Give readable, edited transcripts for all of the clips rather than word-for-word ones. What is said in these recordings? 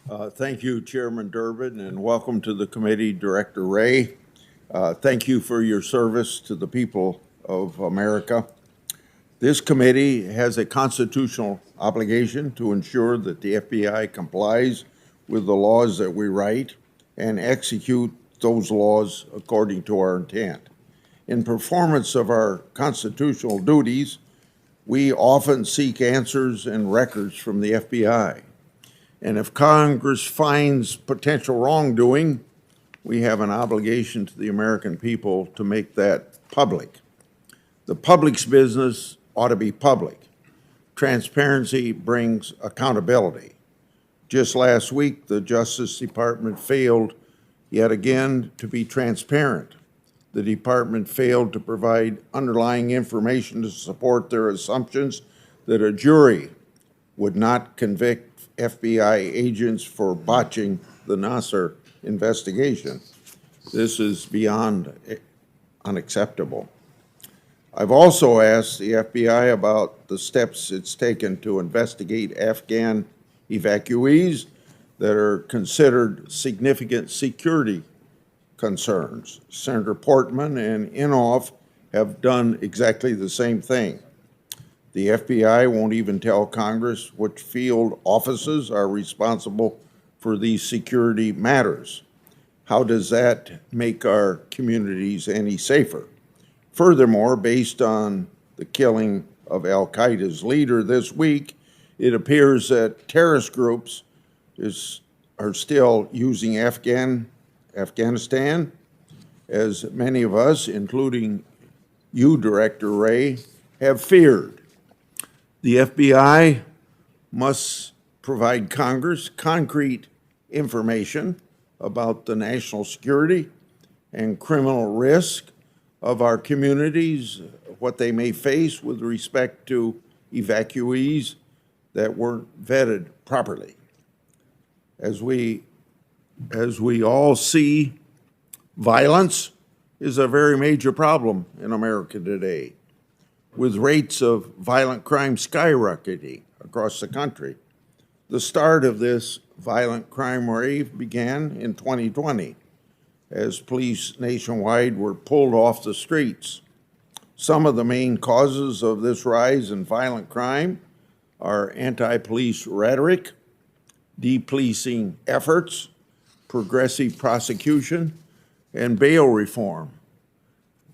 Thank you, Chairman Durbin, and welcome to the committee, Director Wray. Thank you for your service to the people of America. This committee has a constitutional obligation to ensure that the FBI complies with the laws that we write and execute those laws according to our intent. In performance of our constitutional duties, we often seek answers and records from the FBI. And if Congress finds potential wrongdoing, we have an obligation to the American people to make that public. The public's business ought to be public. Transparency brings accountability. Just last week, the Justice Department failed yet again to be transparent. The department failed to provide underlying information to support their assumptions that a jury would not convict FBI agents for botching the Nasser investigation. This is beyond unacceptable. I've also asked the FBI about the steps it's taken to investigate Afghan evacuees that are considered significant security concerns. Senator Portman and Inhofe have done exactly the same thing. The FBI won't even tell Congress which field offices are responsible for these security matters. How does that make our communities any safer? Furthermore, based on the killing of al-Qaeda's leader this week, it appears that terrorist groups are still using Afghanistan, as many of us, including you, Director Wray, have feared. The FBI must provide Congress concrete information about the national security and criminal risk of our communities, what they may face with respect to evacuees that weren't vetted properly. As we all see, violence is a very major problem in America today, with rates of violent crime skyrocketing across the country. The start of this violent crime wave began in 2020, as police nationwide were pulled off the streets. Some of the main causes of this rise in violent crime are anti-police rhetoric, depolicing efforts, progressive prosecution, and bail reform.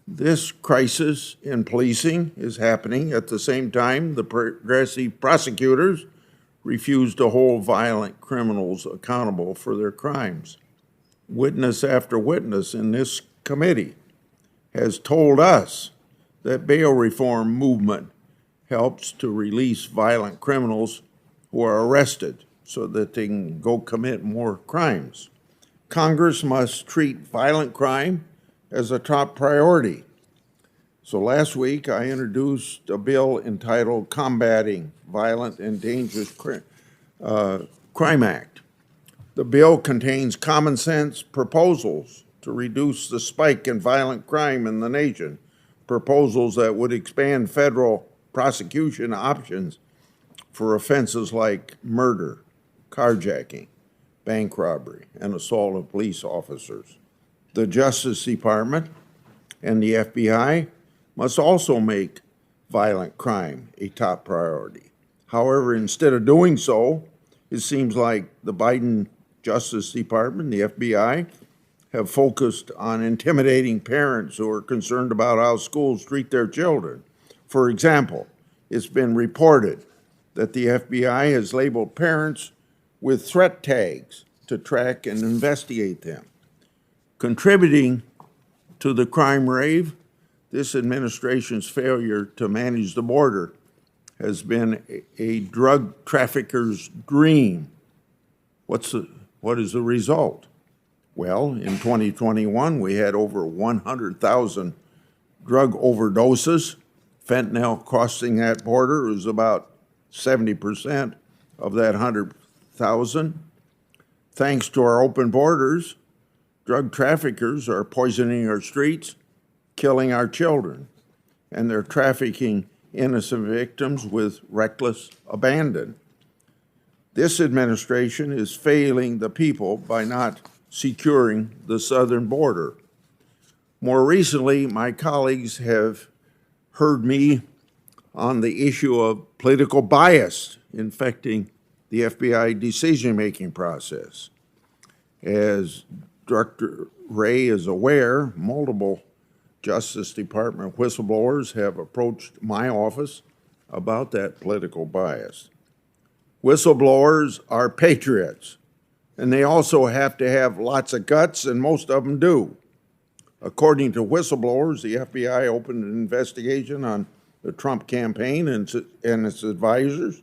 This crisis in policing is happening at the same time the progressive prosecutors refuse to hold violent criminals accountable for their crimes. Witness after witness in this committee has told us that bail reform movement helps to release violent criminals who are arrested so that they can go commit more crimes. Congress must treat violent crime as a top priority. So last week, I introduced a bill entitled Combating Violent and Dangerous Crime Act. The bill contains common sense proposals to reduce the spike in violent crime in the nation, proposals that would expand federal prosecution options for offenses like murder, carjacking, bank robbery, and assault of police officers. The Justice Department and the FBI must also make violent crime a top priority. However, instead of doing so, it seems like the Biden Justice Department, the FBI, have focused on intimidating parents who are concerned about how schools treat their children. For example, it's been reported that the FBI has labeled parents with threat tags to track and investigate them. Contributing to the crime wave, this administration's failure to manage the border has been a drug trafficker's dream. What is the result? Well, in 2021, we had over 100,000 drug overdoses. Fentanyl crossing that border is about 70% of that 100,000. Thanks to our open borders, drug traffickers are poisoning our streets, killing our children, and they're trafficking innocent victims with reckless abandon. This administration is failing the people by not securing the southern border. More recently, my colleagues have heard me on the issue of political bias infecting the FBI decision-making process. As Director Wray is aware, multiple Justice Department whistleblowers have approached my office about that political bias. Whistleblowers are patriots, and they also have to have lots of guts, and most of them do. According to whistleblowers, the FBI opened an investigation on the Trump campaign and its advisors.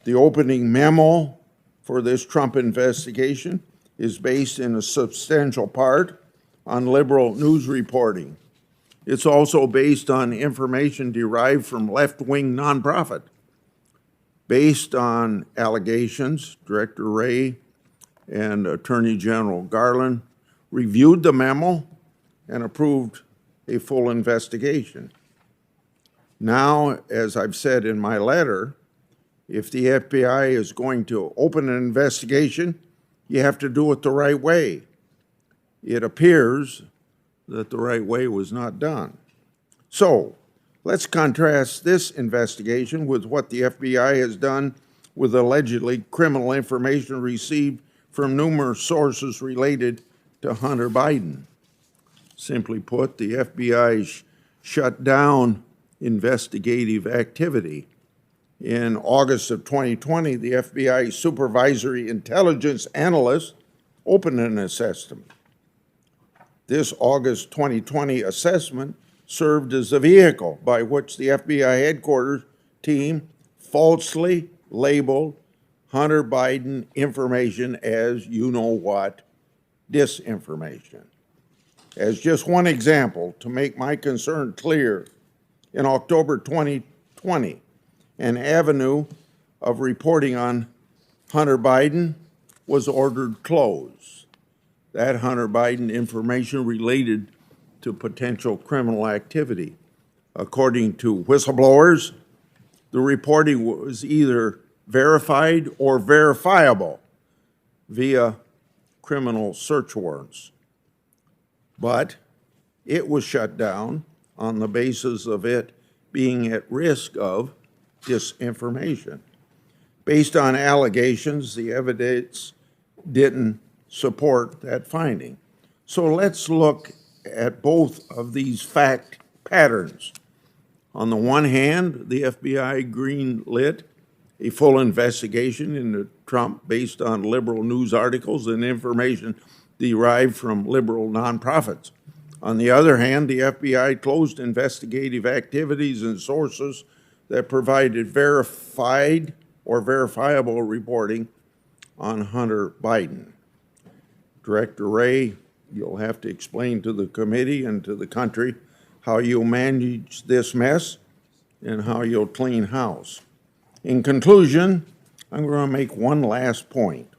The opening memo for this Trump investigation is based in a substantial part on liberal news reporting. It's also based on information derived from left-wing nonprofit. Based on allegations, Director Wray and Attorney General Garland reviewed the memo and approved a full investigation. Now, as I've said in my letter, if the FBI is going to open an investigation, you have to do it the right way. It appears that the right way was not done. So, let's contrast this investigation with what the FBI has done with allegedly criminal information received from numerous sources related to Hunter Biden. Simply put, the FBI shut down investigative activity. In August of 2020, the FBI Supervisory Intelligence Analyst opened an assessment. This August 2020 assessment served as the vehicle by which the FBI headquarters team falsely labeled Hunter Biden information as you-know-what disinformation. As just one example, to make my concern clear, in October 2020, an avenue of reporting on Hunter Biden was ordered closed. That Hunter Biden information related to potential criminal activity. According to whistleblowers, the reporting was either verified or verifiable via criminal search warrants. But it was shut down on the basis of it being at risk of disinformation. Based on allegations, the evidence didn't support that finding. So let's look at both of these fact patterns. On the one hand, the FBI greenlit a full investigation into Trump based on liberal news articles and information derived from liberal nonprofits. On the other hand, the FBI closed investigative activities and sources that provided verified or verifiable reporting on Hunter Biden. Director Wray, you'll have to explain to the committee and to the country how you'll manage this mess and how you'll clean house. In conclusion, I'm going to make one last point.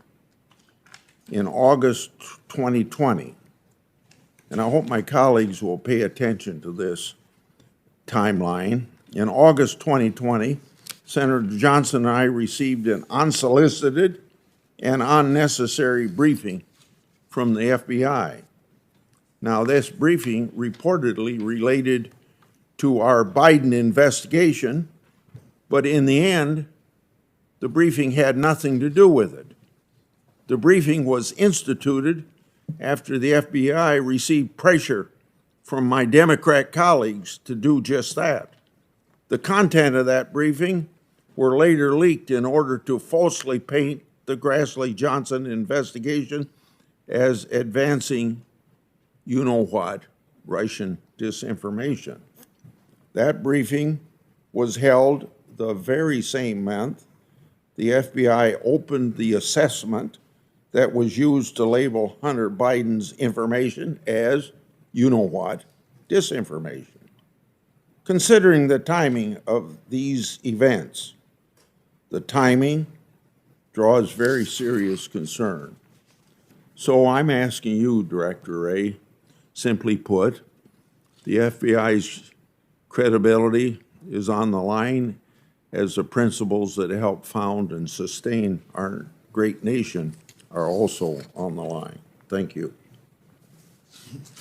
In August 2020, and I hope my colleagues will pay attention to this timeline. In August 2020, Senator Johnson and I received an unsolicited and unnecessary briefing from the FBI. Now, this briefing reportedly related to our Biden investigation, but in the end, the briefing had nothing to do with it. The briefing was instituted after the FBI received pressure from my Democrat colleagues to do just that. The content of that briefing were later leaked in order to falsely paint the Grassley Johnson investigation as advancing you-know-what, Russian disinformation. That briefing was held the very same month the FBI opened the assessment that was used to label Hunter Biden's information as you-know-what, disinformation. Considering the timing of these events, the timing draws very serious concern. So I'm asking you, Director Wray, simply put, the FBI's credibility is on the line as the principles that help found and sustain our great nation are also on the line. Thank you.